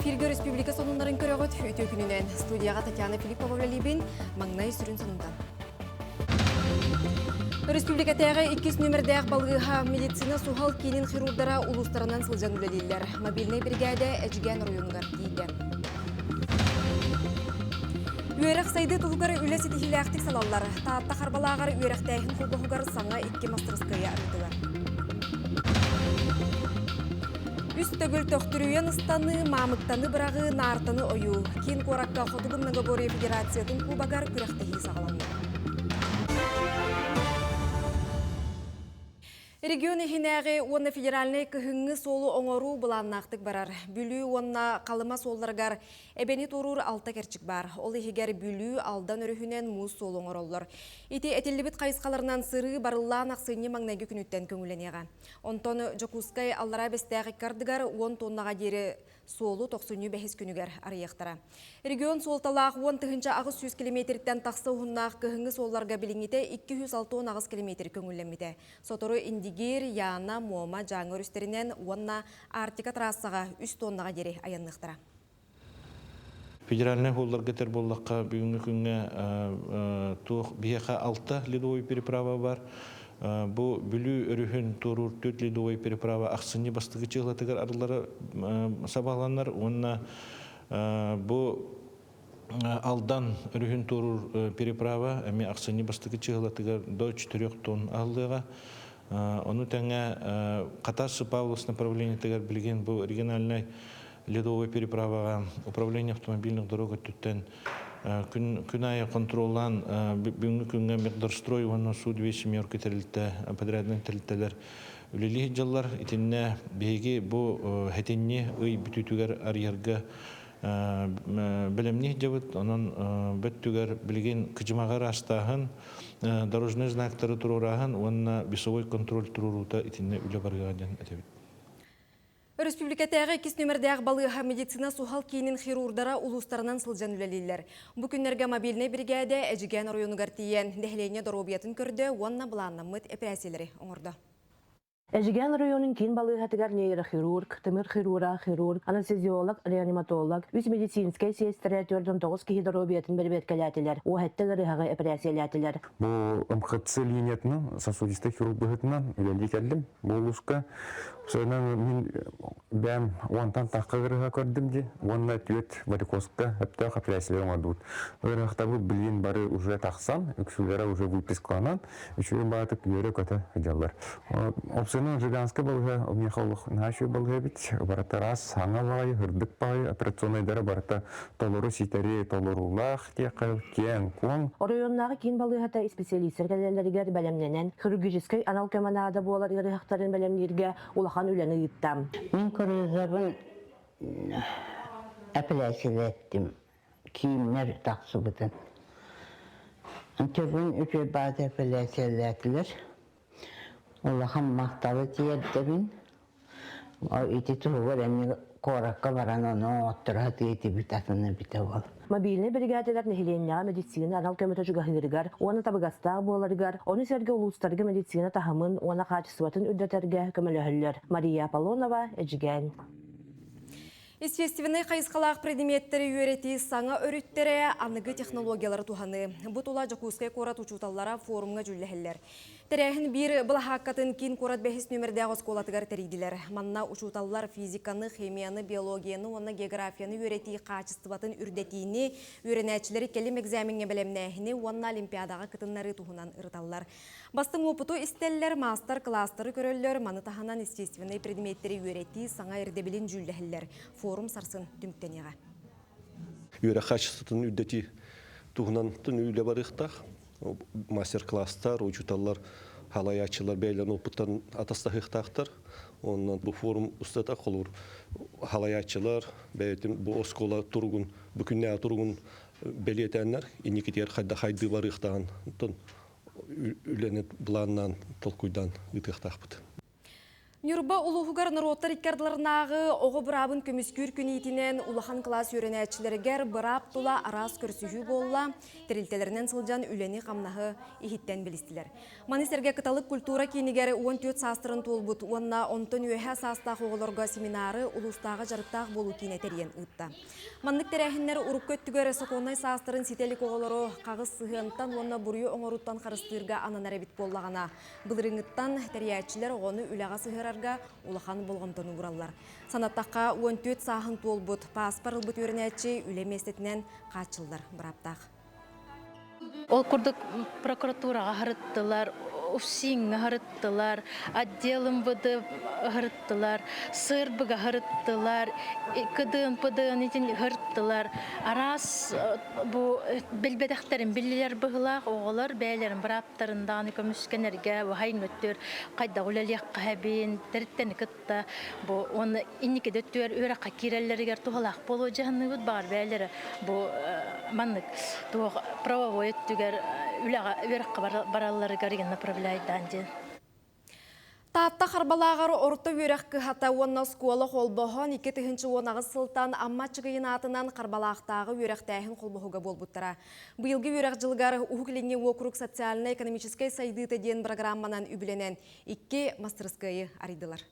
Эфирге Республика сонунларын көрөгөт өтө күнүнөн студияга Татьяна Филиппова билибин маңнай сүрүн сонундан. Республика тәгә 2 нөмердәк балгыга медицина сухал кенин хирургдара улустарынан сылжан үлелилер. Мобильный бригада Эжген районугар тийди. Үйрәк сайды тугар үләсе тихиләктик салаллар. Таатта харбалагар үйрәктәйин хулбахугар саңа 2 мастерская арытылар. Үс төгіл төқтірүйен ұстаны, мамықтаны бірағы нартаны ойу. Кен қоракка Хотугум Нагобория Федерациятын кубагар күрәқтігі сағаланды. Регион эхинәғі онна федеральный көхіңі солу оңору бұланнақтық барар. Бүлі онна қалыма солларғар әбәні торур алта кәрчік бар. Ол ехегер бүлі алдан өріхінен мұз солу оңороллар. Ити әтелібіт қайысқаларынан сыры барылан ақсыны маңнайғы күніттен көңіленеға. Онтон Жокускай аллара бәстәғі кардыгар 10 тоннаға дері солу 90 бәхіз күнігер арияқтара. Регион солталақ 10 тұхынша ағыз 100 километрден тақсы ұғыннақ көхіңі солларға біліңіте 206 ағыз километр көңілеміде. Сотору Индигер, Яна, Мома, жаңыр үстерінен онна Артика трассаға 3 тоннаға дері аянлықтыра. Федеральный холлар кетер боллаққа бүгінгі күнге туық бияқа 6 ледовой переправа бар. Бұл бүлі өріхін торур 4 ледовой переправа ақсыны бастығы чығылатығар арылары сабағланар. Онна бұл алдан өріхін торур переправа әме ақсыны бастығы чығылатығар до 4 тонн ағылыға. Оны тәңе Қатасы Павловс направление тегар білген бұл региональный ледовой переправаға управление автомобильных дорог түттен күн айы контроллан бүгінгі күнге мекдорстрой оны Су-200 кетерілті подрядның тірілтелер үлелі жыллар итінне бейге бұл хәтенне ұй бүтүтігер арьерға білімне жабыт, оның бүттігер білген күжімағар астағын дорожный знактары тұрурағын, онына бесовой контроль тұрурута итінне үлі барғаден әтебет. Республика тәғі 2 нөмірдәғ балыға медицина сухал кейінін хирургдара улустарынан сылжан үлелілер. Бұ күннерге мобильный бригада Эжген районугар тиен дәхлене доробиятын көрді, онна бұланнамыт әпірәселері оңырды. Эжген районын кен балыгатыгар нейрохирург, тымыр хирург, анестезиолог, реаниматолог, үз медицинскай сестері 4-9 кихи доробиятын бербеткелятелер, о хәттелері хаға әпірәселятелер. Бұл МХЦ линиятынан, сосудисті хирург бұғытынан үлелі кәлдім. Бұл ұсқа содан мен бәм онтан таққығырыға көрдім де, онна түйет варикозқа әпті әпірәселер оңадуыд. Өріқта бұл білген бары уже тақсан, үксілері уже выписканан, үшірін бағытып үйері көті жалар. Опсының жиганскы балыға, Михайлов нашу балыға бит, барата раз, саңа бай, үрдік бай, операционайдары барата толыру ситері, толырулақ, текі, кен, кон. Районнағы кен балығата специалистер кәлелерігер бәлемненен, хирургическай анал көманада болар ирихақтарын бәлемлерге улахан үләні ұйттам. Мен көрізабын әпіләсілі еттім, киімлер тақсы бұтын. Түбін үтір бады әпіләсілі әтілер. Улахан мақталы тиердімін. Ити тұғыр әмі қораққа баран оны оттыра тиеті бітатыны біті бол. Мобильный бригадалар нехиленняға медицина анал көмөтө жүгахылырыгар, оны табығастағы боларыгар, оны серге улустарғы медицина тахымын, оны қачысуатын үрдетерге көмөлөһөллөр. Мария Аполлонова, Эжген. Естественный қайысқалақ предметтері үйреті саңа өріттері анығы технологиялары туханы. Бұтыла Жокускай корат учуталлара форумға жүлләхілер. Тәрәхін бір бұлахаққатын кен корат 5 нөмірдәғы сколатығар тәрейділер. Манна учуталлар физиканы, химияны, биологияны, оны географияны үйреті қачыстыбатын үрдетейіні, үйренәчілері келім экзаменге білемнәхіні, оны олимпиадаға кытынлары туғынан ұрыталлар. Бастың опыту істеллер, мастер-кластары көреллер, маны таханан естественный предметтері үйреті саңа ердебілін жүлләхілер. Форум сарсын дүміктенеға. Үйрі қачыстытын үрдеті туғынан түн үйлі барықтақ. Мастер-класстар, учуталлар, халаячылар, бәйлен опыттан атастахықтақтар. Оннан бұл форум ұстата қолыр. Халаячылар, бәйтін бұл оскола тұрғын, бүкінне тұрғын бәлетәнлер, инекетер қайды барықтағын, үленет бұланнан, толқуйдан үтіқтақ бұд. Нюрба улуғығар нұроттар иккардыларнағы оғы бұрабын көміскүр күнейтінен улахан класс өренәтшілергер бұрап тұла арас көрсіхі болла, тірілтелерінен сылжан үлені қамнағы ихиттен білістілер. Манистерге кыталық культура кейінігері 14 састырын толбыт, онна 10 өйе састақ оғылырға семинары улустағы жарықтақ болу кейінетерген ұтта. Манлық тәрәхінлер ұрып көттігер соқонай састырын сетелік оғылыры қағыз сығынтан, онна бұрыю оңыруттан қарыстырға анан әребет боллағана. Бұлырыңыттан тәрәтшілер оғыны үліға сығырарға улахан болғымтаны ұралар. Санаттаққа 14 сағын толбыт, паспар ұлбыт өрінәтші үлеместетінен қачылдар бұраптақ. Ол күрдік прокуратураға ғарыттылар, ұфсинға ғарыттылар, отделым бұды ғарыттылар, сырбыға ғарыттылар, кыдын-пыдын етін ғарыттылар. Арас білбедіқтерін білілер бұғылақ, оғылар бәйлерін бұраптарындағаны көміскенерге, ғайын өттер, қайда ғылалияқ қағабен, тәріттені күтті, оны инеке дөттер өраққа керелерігер тұғылақ болу жағыны бұд бағар бәйлері. Маннык правовой өттігер өраққа баралары ғарген направляйдан ден. Таатта қарбалағары орта өрәқкі хата онна скуалы қолбоғын 2-тігінші онағыз сылтан амма чығайын атынан қарбалақтағы өрәқтәйін қолбоғыға болбуттара. Бұйылғы өрәқ жылғары ұғықлене округ социально-экономической сайдыты ден программанан үбіленен 2 мастерскайы аридылар.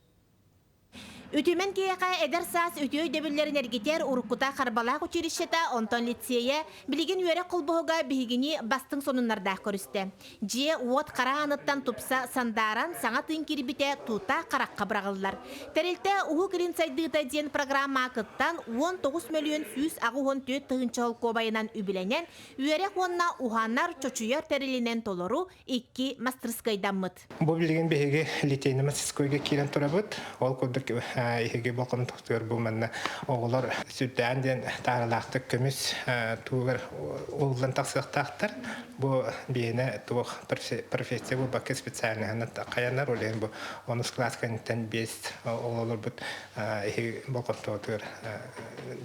Үтімен кейеға әдір саас үтіөй дебілерін әргетер ұрыққыта қарбалақ училищета онтон лицея білеген өре құлбығыға бігігіні бастың сонынларда көрісті. Же от қара аныттан тұпса сандаран саңа тыын кербіте тута қараққа бірағылар. Тәрелті ұғы кірін сайдыта ден программа ақыттан 19 миллион сүйіз ағы 14 тұғынчығыл кобайынан үбіленен өре қонна ұғанар чочуяр тәрелінен толыру 2 мастерскайдаммыт. Бұл білеген бігігі лицейні мастерскайға келен тұрабыд. Ол көрдік ихеге болқын тұқтығыр бұл мәнна оғылар сүттән ден тағыралақтық көміс туғыр оғылан тақсықтақтар. Бұл бейіне туғы профессия бұл бақы специальный қаянар олеген бұл 10 класс кәнеттен 5 оғылар бұл ихеге болқын тұқтығыр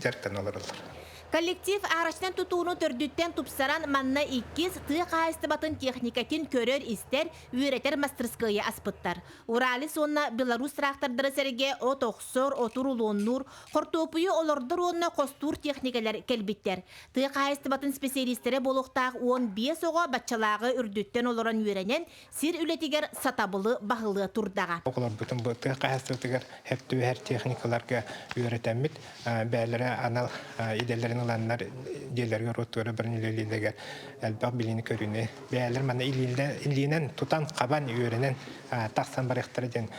жарқтан олар олар. Коллектив арачтан тутууну төрдүттен тупсаран манна 2 тыа кайыстыбатын техникатын көрөр истер үйретер мастерская аспыттар. Урали сонна Беларусь трактordары серге от оксор, отурулуоннур, хортопую олордыр онна костур техникалар келбиттер. Тыа кайыстыбатын специалисттері болуқтақ 15 оға батчалағы үрдүттен олоран үйренен сир үлетигер сатабылы бағылы турдаға. Оқылар бүтін бұл тыа кайыстыбатыгар хептүү әр техникаларға үйретәммит, бәлері анал иделерін оlanlar diğerlerine rotları birinliliğinde elbette bilini körüne. Beyler bana iliğinden tutan kaban öğrenen taksan barıktırıcın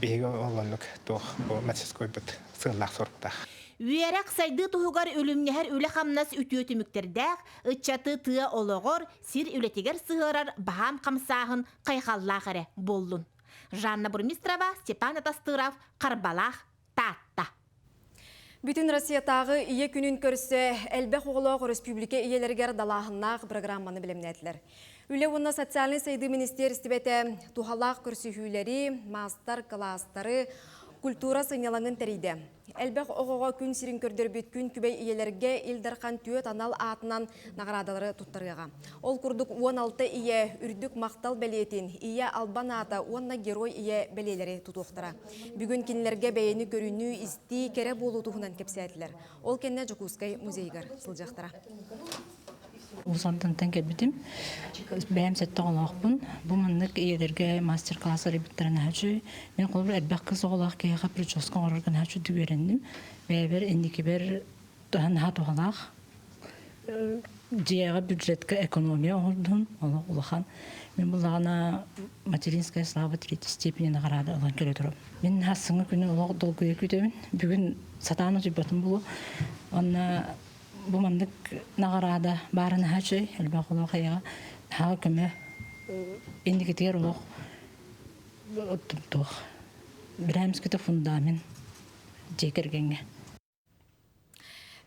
bir olanlık doğ bu mesaj koyup sığırlak sorupta. Üyerek saydı tuğugar ölümneher üle hamnas ütüyötümükterdek, ıçatı tığı oloğor, sir ületiger sığırar baham kamsağın kayxallağırı bollun. Жанна Бурмистрова, Степан Атастыров, Карбалах, Татта. Бүтін Россиятағы ие күнін көрсе, әлбәқ оғылық республика иелергер далағыннақ программаны білімнәтілер. Үле онына социальный сайды министерстве бәті тухалақ көрсіхүйлері, мастар кластары, культура сыйнялаңын тәрейді. Әлбәқ оғыға күн сирин көрдер бүт күн күбей иелерге илдарқан түйет анал атынан нағырадалары тұттырыға. Ол күрдік 16 ие үрдік мақтал бәлетін, ие албан ата, онна герой ие бәлелері тұтуқтыра. Бүгін кенлерге бәйені көріні изді кере болу тұғынан кепсәтілер. Ол кенне Жокускай музейгар сылжақтыра. Узандан тәңгер бітім. Бәйім сәтті олақпын. Бұл мұндық иелерге мастер-классы ребіттерін әжі. Мен қолбір әлбәқ қыз олақ кейіға прическан орырған әжі дүгеріндім. Бәйбір әндекі бір тұханға олақ. Жияға бюджетка экономия олдың. Олақан. Мен бұлағына материнская слава 3 степеніне қарады олан келе тұрып. Мен асыңы күні олақ долгуя күтемін. Бүгін сатаны жібетін бұлы. Бұл мандық нағарада барын хачы, әлбәқ олақ аяға хаға көмі ендікетер олақ оттымтуқ. Бірәміз күті фундамент жекергенге.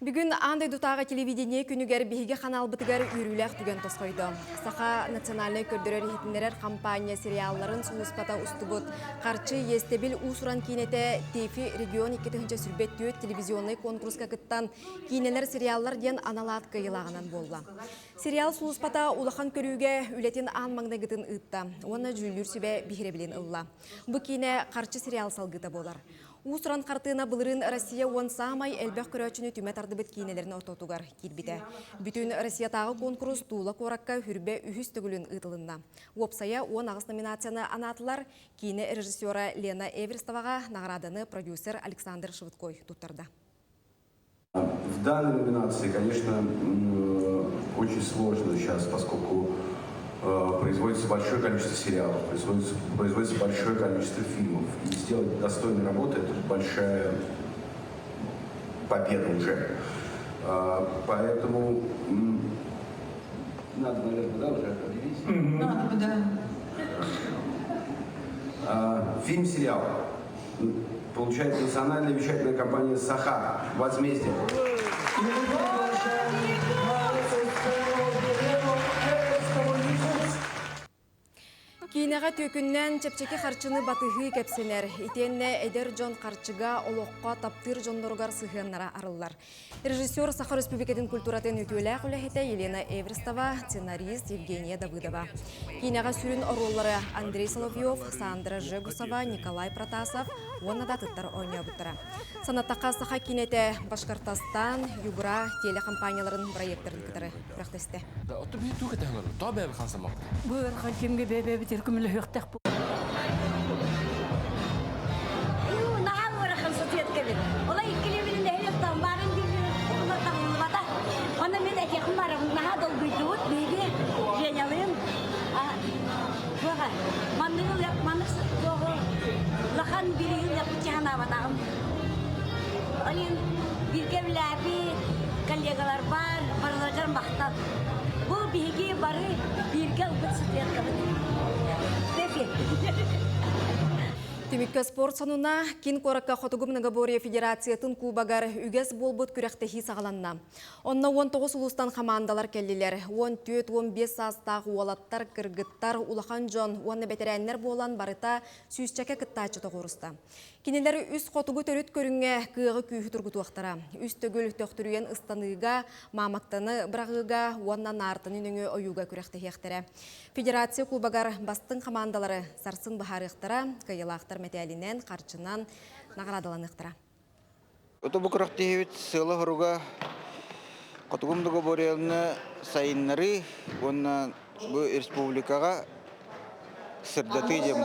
Бүгін андай дутаға телевидение күнігер биһиге канал бытыгар үрүләк түген тосқойды. Саха национальный көрдөрөр хитинерер компания сериалларын сулуспата устубут. Қарчы естебил усуран кинете ТИФИ регион 2-нче сүрбет телевизионный конкурска кыттан кинелер сериаллар ден аналатка йылагынан болла. Сериал сулуспата улахан көрүүгө үлетин ан маңдагытын ытта. Оны жүлүр сүбе бихиребилин ылла. Бу кине қарчы сериал салгыта болар. Усуран картына былырын Россия он самай элбек көрөчүнү түмет ардыбыт кинелерин ортотугар кирбите. Бүтүн Россиятагы конкурс тула коракка хүрбе үхүс төгүлүн ытылында. Опсая 10 агыс номинацияны анатылар кине режиссера Лена Эверстовага награданы продюсер Александр Швыдкой туттарды. В данной номинации, конечно, очень сложно сейчас, поскольку производится большое количество сериалов, производится большое количество фильмов. И сделать достойную работу – это большая победа уже. Поэтому надо, наверное, да, уже объявить? Надо, да. Фильм-сериал получает национальная вещательная компания «Саха». Возмездие. Кинеға төкүннен чепчеки қарчыны батыгы кепсенер. Итенне эдер жон қарчыга олоққа таптыр жондоргар сыхыннара арылар. Режиссер Саха Республикатын культуратын өтуелі құлахеті Елена Эверстова, сценарист Евгения Давыдова. Кинеға сүрін ороллары Андрей Соловьев, Сандра Жегусова, Николай Протасов, онада тұттар ойния бұттыра. Санаттаққа Саха кинете Башкортостан, Югра телекомпанияларын проекторын кітары бірақтесті. Күмілі өқтәк бұл. Нағам ұры қылсы түйеткелі. Олай келемінің әлеттен барын деймін, ұлықтан ұлғада. Оны мен әкеқім барым, наға дол бүйті өт, бейге женялым. Жоға, мандығыл япманық жоғы, лақан бірігіл япы чағана банағым. Олен бірге біләпі, коллегалар бар, барлығар мақтан. Бұл бейге бары бірге ұлғытсы түйеткелі. Тимикка спорт сануна кин коракка Хотугум Нагабория Федерациятын кубагар үгес болбут күрәктехи сағаланна. Онна 19 улустан командалар келлилер. 14-15 састағы уалаттар, кыргыттар, улахан жон, уанны бетерәннер болан барыта сүйісчәке кыттачы тоғырыста. Кинелер үс Хотугу төрүт көріңе кыығы күйі тұргытуақтара. Үс төгіл төқтірүйен ыстаныға, мамактаны бірағыға, уаннан артынын өңі ойуға күрәктехи ақтара. Федерация кубагар бастың командалары сарсын бахарықтара, кайылақтар металинен қарчынан наградаланыктыра. Это букрахтевит села хоруга Хотугум Нагабориялны сайыннары онна бу республикага сырдаты дем.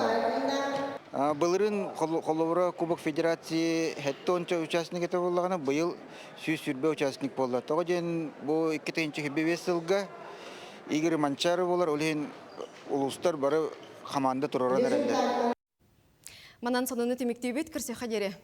Былырын коловра Кубок Федерации хеттонча участник это боллагана быйыл сүрбе участник болду. Тогоден бу 2-нче сылга Игорь Манчаров болар олен улустар бары команда тураран эренде. Манан сонуны темектебет кірсе қадері.